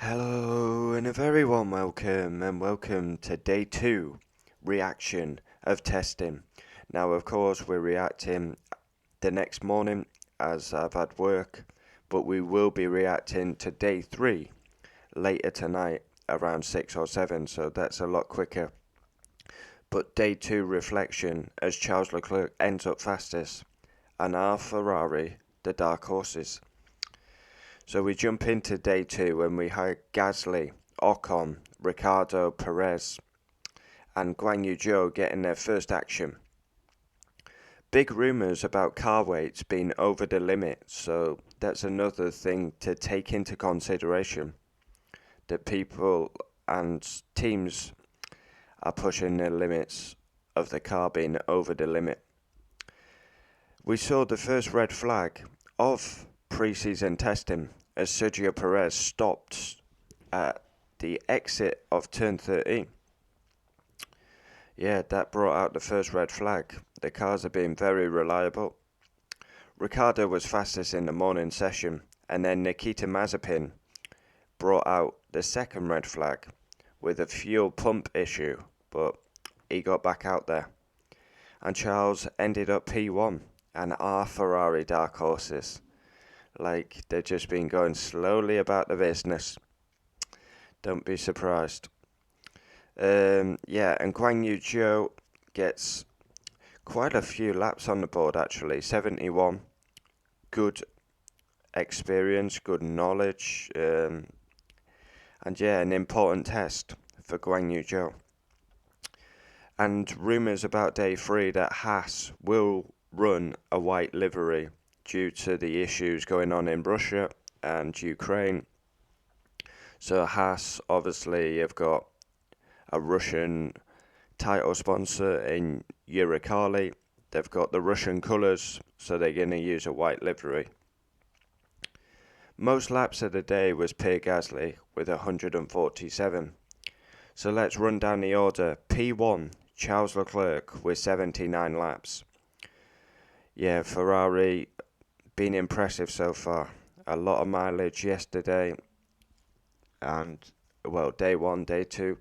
Hello and a very warm welcome to day 2 reaction of testing. Now of course we're reacting the next morning as I've had work, but we will be reacting to day 3 later tonight around 6 or 7, so that's a lot quicker. But day 2 reflection as Charles Leclerc ends up fastest and our Ferrari the dark horses. So we jump into day 2 and we had Gasly, Ocon, Ricardo, Perez and Guan Yu Zhou getting their first action. Big rumours about car weights being over the limit, so that's another thing to take into consideration, that people and teams are pushing the limits of the car being over the limit. We saw the first red flag of pre-season testing as Sergio Perez stopped at the exit of turn 13. Yeah, that brought out the first red flag. The cars are being very reliable. Ricardo was fastest in the morning session, and then Nikita Mazepin brought out the second red flag with a fuel pump issue, but he got back out there. And Charles ended up P1, and our Ferrari dark horses, like they've just been going slowly about the business. Don't be surprised. And Guan Yu Zhou gets quite a few laps on the board actually, 71. Good experience, good knowledge, and an important test for Guan Yu Zhou. And rumours about day 3 that Haas will run a white livery due to the issues going on in Russia and Ukraine. So Haas obviously have got a Russian title sponsor in Uralkali. They've got the Russian colours, so they're going to use a white livery. Most laps of the day was Pierre Gasly with 147. So let's run down the order. P1, Charles Leclerc with 79 laps. Yeah, Ferrari been impressive so far. A lot of mileage yesterday and, well, day 1, day 2.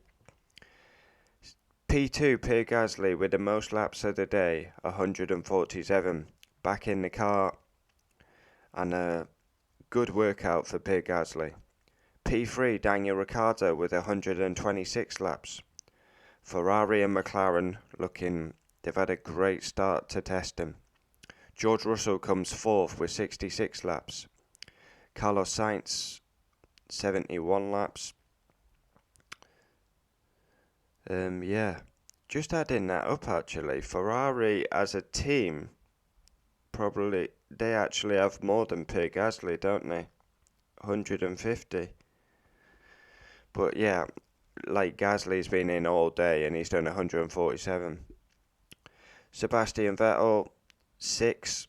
P2, Pierre Gasly with the most laps of the day, 147. Back in the car and a good workout for Pierre Gasly. P3, Daniel Ricciardo with 126 laps. Ferrari and McLaren they've had a great start to testing. George Russell comes 4th with 66 laps. Carlos Sainz, 71 laps. Just adding that up actually, Ferrari as a team, they actually have more than Pierre Gasly, don't they? 150. But yeah, like Gasly's been in all day and he's done 147. Sebastian Vettel, 6.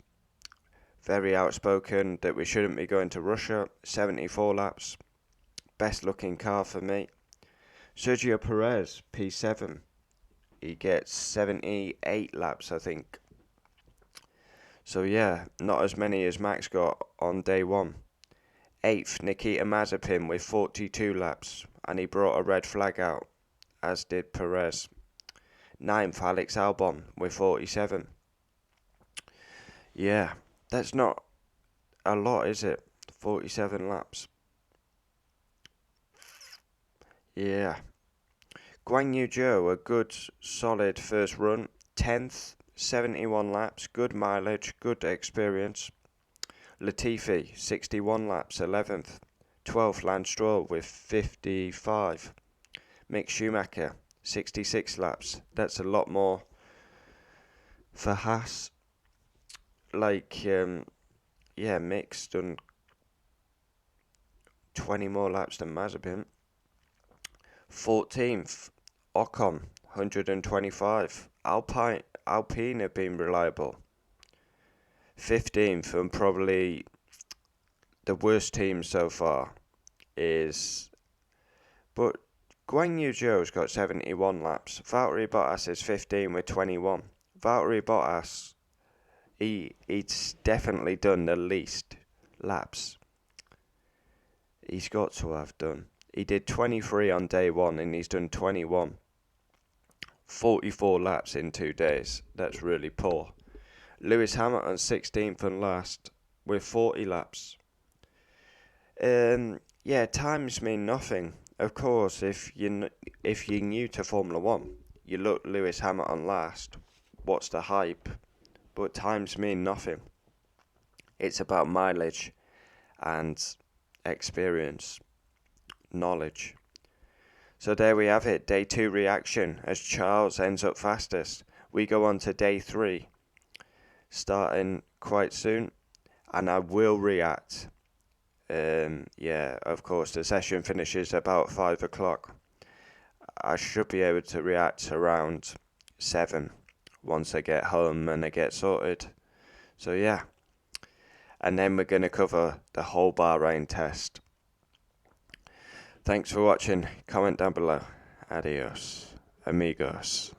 Very outspoken that we shouldn't be going to Russia, 74 laps. Best looking car for me. Sergio Perez, P7. He gets 78 laps, I think. So yeah, not as many as Max got on day 1. 8th, Nikita Mazepin with 42 laps, and he brought a red flag out, as did Perez. 9th, Alex Albon with 47. Yeah, that's not a lot, is it? 47 laps. Yeah. Guan Yu Zhou, a good, solid first run. 10th, 71 laps, good mileage, good experience. Latifi, 61 laps, 11th. 12th, Lance Stroll with 55. Mick Schumacher, 66 laps. That's a lot more for Haas. Mick's done 20 more laps than Mazepin. 14th, Ocon, 125. Alpine have been reliable. 15th, and probably the worst team so far but Guan Yu Zhou's got 71 laps. Valtteri Bottas is 15 with 21. Valtteri Bottas, he's definitely done the least laps. He's got to have done. He did 23 on day one and he's done 21. 44 laps in 2 days. That's really poor. Lewis Hamilton 16th and last with 40 laps. Yeah, times mean nothing. Of course, if you're new to Formula One, you look Lewis Hamilton last. What's the hype? But times mean nothing. It's about mileage and experience, knowledge. So there we have it, day 2 reaction as Charles ends up fastest. We go on to day 3, starting quite soon, and I will react. Yeah, of course, the session finishes about 5 o'clock. I should be able to react around 7 once I get home and I get sorted. So yeah. And then we're going to cover the whole Bahrain test. Thanks for watching. Comment down below. Adios, amigos.